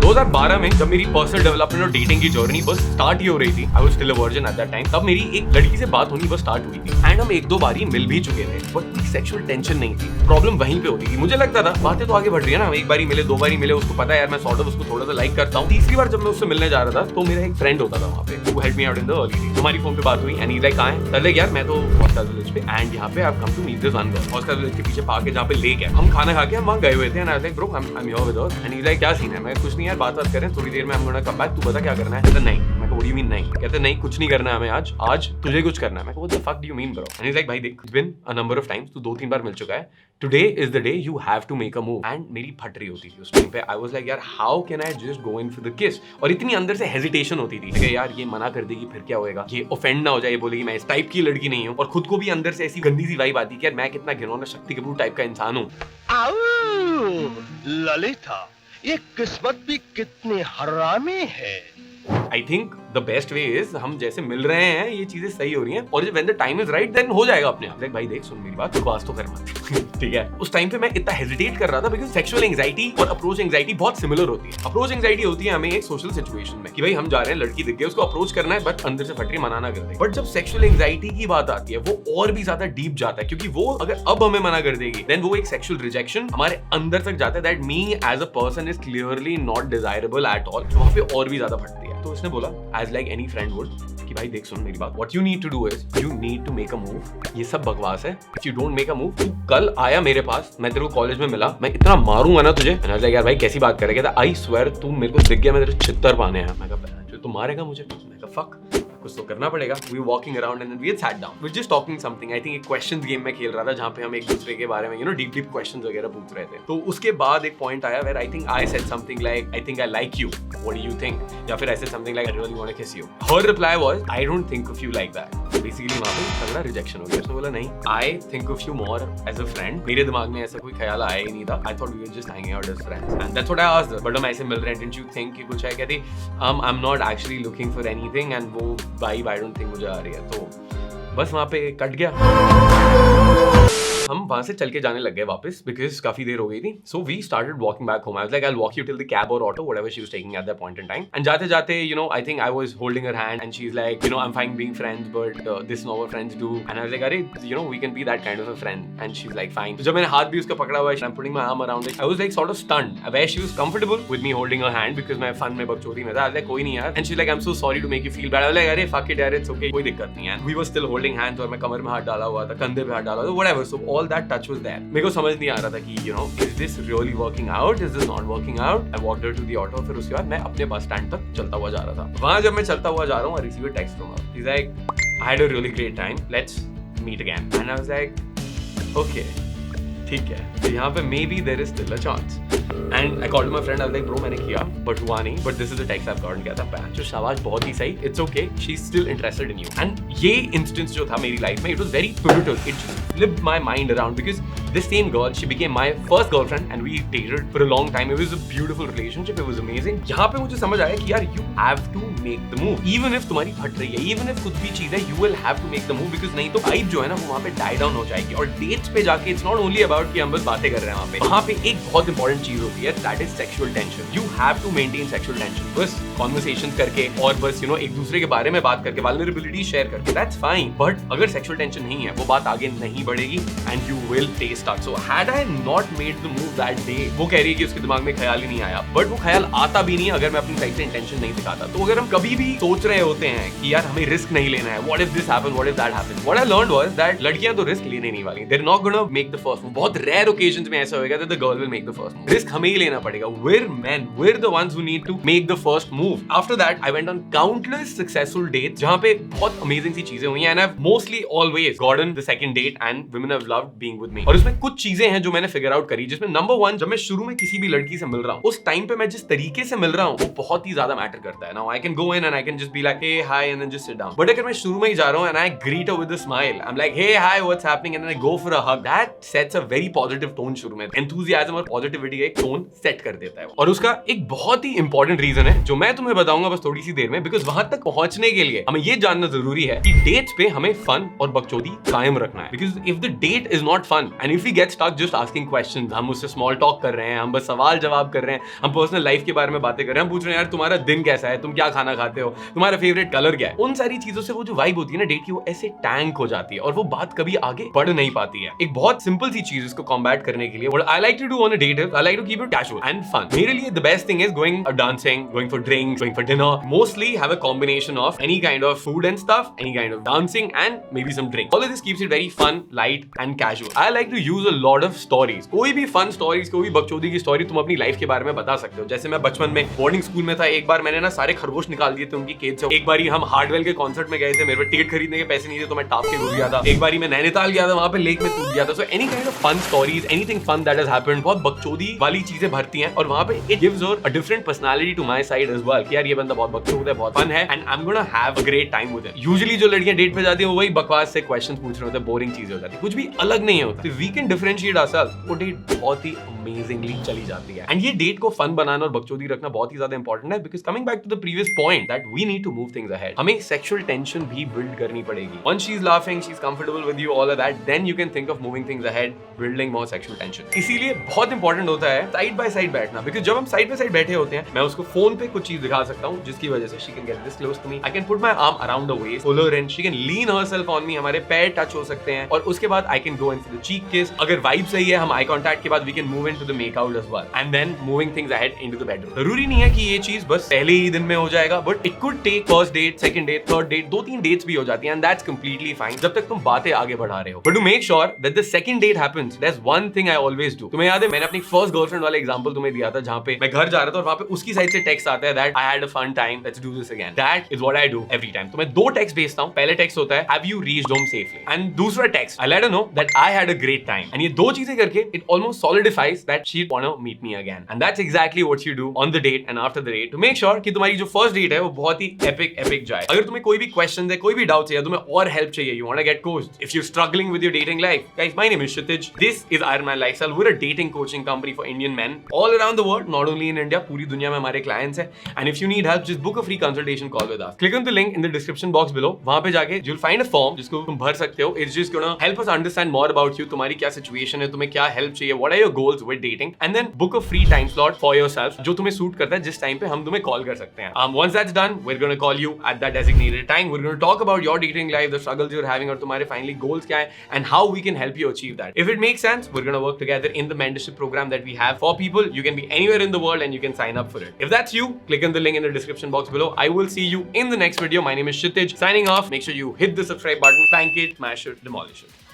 2012 में जब मेरी पर्सनल डेवलपमेंट और डेटिंग की जर्नी बस स्टार्ट ही हो रही थी, I was still a virgin at that time, तब मेरी एक लड़की से बात होनी बस स्टार्ट हुई थी एंड हम एक दो बारी मिल भी चुके थे, बट सेक्सुअल टेंशन नहीं थी। प्रॉब्लम वहीं पे होती थी। मुझे लगता था बातें तो आगे बढ़ रही है ना, एक बारी मिले, दो बारी मिले, उसको पता है यार मैं सॉर्ट ऑफ उसको थोड़ा सा लाइक करता हूँ। तीसरी बार जब मैं उससे मिलने जा रहा था तो मेरा एक फ्रेंड होता था वहाँ पे, who helped me out in the early days। हमारी फोन पे बात हुई एंड ही लाइक कहाँ है? लाइक यार मैं तो हॉस्टल विलेज पे एंड यहाँ पे I come to meet this one girl. Hostel village के पीछे पार्क है जहाँ पे लेक है, हम खाना खा के हम वहाँ गए हुए थे and I was like bro I am here with us and he like क्या सीन है? मैं कुछ नहीं यार, बात करें थोड़ी देर में, हम गोना कम बैक, तू बता क्या करना है? कहता नहीं। मैं व्हाट डू यू मीन नहीं? कहते नहीं कुछ नहीं करना है हमें आज तुझे कुछ करना है। मैं what the fuck do you mean bro? And he is like भाई देख, it's been a number of times, तू 2-3 बार मिल चुका है, today is the day you have to make a move. And मेरी फट रही होती थी उस टाइम पे। आई वाज लाइक यार how can I just go in for the kiss, और इतनी अंदर से हेजिटेशन होती थी कि यार ये मना कर देगी फिर क्या होएगा, ये ऑफेंड ना हो जाए, बोलेगी मैं इस टाइप की लड़की नहीं हूँ, और खुद को भी अंदर से ऐसी गंदी सी वाइब आती कि यार मैं कितना घिनौना शक्ति कपूर टाइप का इंसान हूँ। ललिता, ये किस्मत भी कितनी हरामी है। I think the best way is हम जैसे मिल रहे हैं ये चीजें सही हो रही हैं, और when the time is right then हो जाएगा अपने आप। लाइक भाई देख सुन मेरी बात, बकवास तो कर मत ठीक है। उस टाइम पे मैं इतना हेजिटेट कर रहा था बिकॉज़ सेक्सुअल एंजाइटी और अप्रोच एंजाइटी बहुत सिमिलर होती है। अप्रोच एंजाइटी होती है हमें एक सोशल सिचुएशन में कि भाई हम जा रहे हैं, लड़की दिख गई, उसको अप्रोच करना है, बट अंदर से फटरी मना ना कर दे। बट जब सेक्सुअल एंजाइटी की बात आती है वो और भी ज्यादा डीप जाता है, क्योंकि वो अगर अब हमें मना कर देगी देन वो एक सेक्सुअल रिजेक्शन हमारे अंदर तक जाता है, that me as a person is clearly not desirable at all. वहां पे और भी ज्यादा फटती है। तो इसने बोला as like any friend would कि भाई देख सुन मेरी बात, what you need to do is you need to make a move. ये सब बकवास है। If you don't make a move, तू कल आया मेरे पास, मैं तेरे को कॉलेज में मिला, मैं इतना मारूंगा ना तुझे। मैंने कहा यार भाई कैसी बात कर रहा है? कहता आई स्वेयर तू मेरे को दिख गया मैं तेरे छित्तर पाने हैं। मैं कहा तू मारेगा मुझे? मैं कहा फक कुछ तो करना पड़ेगा। We walking around and we had sat down, we just talking something. I think एक क्वेश्चंस गेम में खेल रहा था जहां पे हम एक दूसरे के बारे में डीप क्वेश्चंस वगैरह पूछ रहे थे। तो उसके बाद एक पॉइंट आया where I think I said something like I think I like you, what do you think? या फिर I said something like I really want to kiss you. Her reply was I don't think of you like that. Basically वहां पे तगड़ा rejection हो गया। उसने बोला नहीं, I think of you more as a friend. मेरे दिमाग में ऐसा कोई ख्याल आया ही नहीं था। I thought we were just hanging out as friends and that's what I asked her. But हम ऐसे मिल रहे हैं, डिडंट यू थिंक कि कुछ है? कहती I am not actually looking for anything and वो वाइब आई डोंट थिंक मुझे आ रही है। तो बस वहां पे कट गया। हम वहां से चल के जाने लग गए वापस बिकॉज काफी देर हो गई थी। So we started walking back home. I was like I will walk you till the cab और auto whatever she was taking at that point in time. And जाते जाते I think I was holding her hand and she is like I am fine being friends but this no our friends do. And I was like अरे we can be that kind of a friend and she is like fine. तो जब मैंने हाथ भी उसका पकड़ा हुआ है, I am putting my arm around it, I was like sort of stunned where she was comfortable with me holding her hand because मैं फन में बकचोदी में था। आई वाज लाइक कोई नहीं यार। And she is like I am so sorry to make you feel bad. I was like अरे fuck it यार, इट्स ओके, कोई दिक्कत नहीं है। We were still holding hands और मैं कमर में हाथ डाला हुआ था, कंधे पे हाथ डाला हुआ था, whatever. So all that touch was there. मेरे को समझ नहीं आ रहा था कि is this really working out, is this not working out. I walked her to the auto. फिर उसके बाद मैं अपने बस स्टैंड तक चलता हुआ जा रहा था। वहां जब मैं चलता हुआ जा रहा हूँ, I receive a text from her. She is like I had a really great time, let's meet again. And I was like okay ठीक है, तो यहाँ पे maybe there is still a chance. And I called my friend, I was like bro मैंने किया but हुआ नहीं, but this is the text I have gotten. कहता है जो शाबाश बहुत ही सही, it's okay, she is still interested in you. And ये इंस्टेंस जो था मेरी लाइफ में, it was very pivotal. It flipped my mind around because this same girl, she became my first girlfriend and we dated for a long time. It was a beautiful relationship, it was amazing. यहाँ पे मुझे समझ आया कि यार you have to make the move, even if तुम्हारी फट रही है, even if कुछ भी चीज है, you will have to make the move because नहीं तो vibe जो है ना वो वहाँ पे die down हो जाएगी। और dates पे जाके it's not only about कि हम बस बातें कर रहे हैं, वहाँ पे एक बहुत important चीज होती है, that is sexual tension. You have to maintain sexual tension. बस conversations करके और बस एक दूसरे के बारे में बात करके, vulnerability share करके, that's fine. But अगर sexual tension नहीं है, वो बात आगे नहीं बढ़ेगी and you will stay stuck. So had I not made the move that day, वो कह रही है कि उसके दिमाग में ख्याल ही नहीं आया, बट वो ख्याल आता भी नहीं अगर मैं अपनी साइड से इंटेंशन नहीं दिखाता। तो अगर हम कभी भी सोच रहे होते हैं कि यार हमें रिस्क नहीं लेना है, what if this happen, what if that happen, what I learned was that लड़कियां तो रिस्क लेने नहीं वाली, they are not gonna make the first move. बहुत रेयर ओकेजन्स में ऐसा होगा that the girl will make the first move. Risk हमें ही लेना पड़ेगा। we're the ones who need to make the first move. After that I went on countless successful dates जहां पे बहुत अमेजिंग सी चीजें हुई and I've mostly always gotten the second date and women have loved being with me. और उसमें कुछ चीजें हैं जो मैंने फिगर आउट करी, जिसमें नंबर 1, जब मैं शुरू में किसी भी लड़की से मिल रहा हूँ, उस टाइम पे मैं जिस तरीके से मिल रहा हूँ वो बहुत ही ज्यादा मैटर करता है। Now I can go in and I can just be like, hey, hi, and then just sit down. But अगर मैं शुरू में ही जा रहा हूँ and I greet her with a smile, I'm like, hey, hi, what's happening, and then I go for a hug. That sets a very positive tone शुरू में. Enthusiasm और positivity का एक tone set कर देता है. और उसका एक बहुत ही important reason है जो मैं तुम्हें बताऊंगा बस थोड़ी सी देर में, because वहां तक पहुंचने के लिए हमें ये जानना जरूरी है कि डेट्स पे हमें फन और बकचोदी कायम रखना है. Because if the date is not fun and if we get stuck just asking questions, हम उससे स्मॉल टॉक कर रहे हैं, हम बस सवाल जवाब कर रहे हैं, हम पर्सनल लाइफ के बारे में बातें कर रहे हैं, हम पूछ रहे हैं यार तुम्हारा दिन कैसा है, तुम क्या खाना खाते हो, तुम्हारा फेवरेट कलर क्या है, उन सारी चीजों से वो जो वाइब होती है ना डेट की, वो ऐसे टैंक हो जाती है और वो बात कभी आगे बढ़ नहीं पाती है. एक बहुत सिंपल सी चीज इसको कॉम्बैट करने के लिए what I like to do on a date is I like to keep it casual and fun. मेरे लिए the best thing is going dancing, going for drinks, going for dinner. Mostly have a combination of any kind of food and stuff, any kind of dancing and maybe some drink. All of this keeps it very fun, light and casual. I like to use a lot of stories. कोई भी fun stories, कोई भी बकचोदी की story तुम अपनी life के बारे में बता सकते हो. जैसे मैं बचपन में बोर्डिंग स्कूल में था, एक बार मैंने ना सारे खरगोश निकाल दिए थे उनकी केज से. एक बार हम हार्डवेल के कॉन्सर्ट में गए थे, मेरे पे टिकट खरीदने के पैसे नहीं थे तो मैं टाप के घुस गया था. एक बार मैं नैनीताल गया था, वहां पे लेक में कूद गया था. So any kind of fun stories, anything fun that has happened, बहुत बकचोदी वाली चीजें भरती हैं और वहां पे it gives her a different personality to my side as well. कि यार ये बंदा बहुत बकचोद है, बहुत फन है and I'm gonna have a great time with it. Usually जो लड़कियां डेट पे जाती हैं वो वही बकवास से क्वेश्चंस पूछ रहे होते हैं, बोरिंग चीजें हो जाती है, कुछ भी अलग नहीं होता. So we can differentiate ourselves. वो डेट बहुत ही अमेजिंगली चली जाती है. एंड ये डेट को फन बनाना और बकचोदी रखना बहुत ही ज्यादा इंपॉर्टेंट है, because coming back to the previous point that we need to move things ahead. हमें सेक्सुअल टेंशन भी बिल्ड करनी पड़ेगी. Once she's laughing, she's comfortable with you, all of that, then you can think of moving things ahead, building more sexual tension. इसीलिए बहुत important होता है side by side बैठना, because जब हम साइड बाय साइड बैठे होते हैं मैं उसको फोन पे कुछ चीज दिखा सकता हूँ जिसकी वजह से she can get this close to me. I can put my arm around her waist, pull her in, she can lean herself on me, हमारे पैर टच हो सकते हैं और उसके बाद I can go in for the cheek kiss. अगर vibe सही है हम आई कांटेक्ट के बाद we can move into the make out as well and then moving things ahead into the bedroom. जरूरी नहीं है कि ये चीज बस पहले ही दिन में हो जाएगा, but it could take first date, second date, third date, 2-3 dates भी हो जाती हैं and that's completely fine जब तक तुम बातें आगे बढ़ा रहे हो. But to make sure that the second date happens, there's one thing I always do. तुम्हें याद है मैंने अपनी फर्स्ट गर्लफ्रेंड वाला एग्जांपल तुम्हें दिया था जहां पे मैं घर जा रहा था और वहां पे उसकी साइड से टेक्स्ट आता है that I had a fun time, let's do this again. That is what I do every time. तो मैं 2 टेक्स्ट भेजता हूं. पहले टेक्स्ट होता है have you reached home safely and दूसरा text I let her know that I had a great time. And ये दो चीजें करके it almost solidifies that she'd wanna meet me again. And that's exactly what you do on the date and after the date to make sure कि तुम्हारी जो first date है वो बहुत ही epic जाए. अगर तुम्हें कोई भी क्वेश्चन है, कोई भी डाउट है, तुम्हें और हेल्प चाहिए, you wanna get coached, if you're struggling with your dating life, guys, my name is Kshitij. This is Iron Man Lifestyle. We're a dating coaching company for Indian men all around the world, not only in India. पूरी दुनिया में हमारे clients हैं. And if you need help, just book a free consultation call with us. Click on the link in the description box below. वहां पे जाके you'll find a form जिसको तुम भर सकते हो. It's just gonna help us understand more about you. तुम्हारी क्या situation है, तुम्हें क्या help चाहिए, what are your goals with dating, and then book a free time slot for yourself जो तुम्हें suit करता है, जिस टाइम पे हम तुम्हें कॉल कर सकते हैं. Once that's done, we're gonna call you at that designated time. We're gonna talk about your dating life, the struggles you're having, और तुम्हारे finally goals क्या है, and how we can help you achieve that. If it makes sense, we're gonna work together in the mentorship program that we have for people. You can be anywhere in the world and you can sign up for it. If that's you, click on the link in the description box below. I will see you in the next video. My name is Kshitij. Signing off. Make sure you hit the subscribe button, spank it, smash it, demolish it.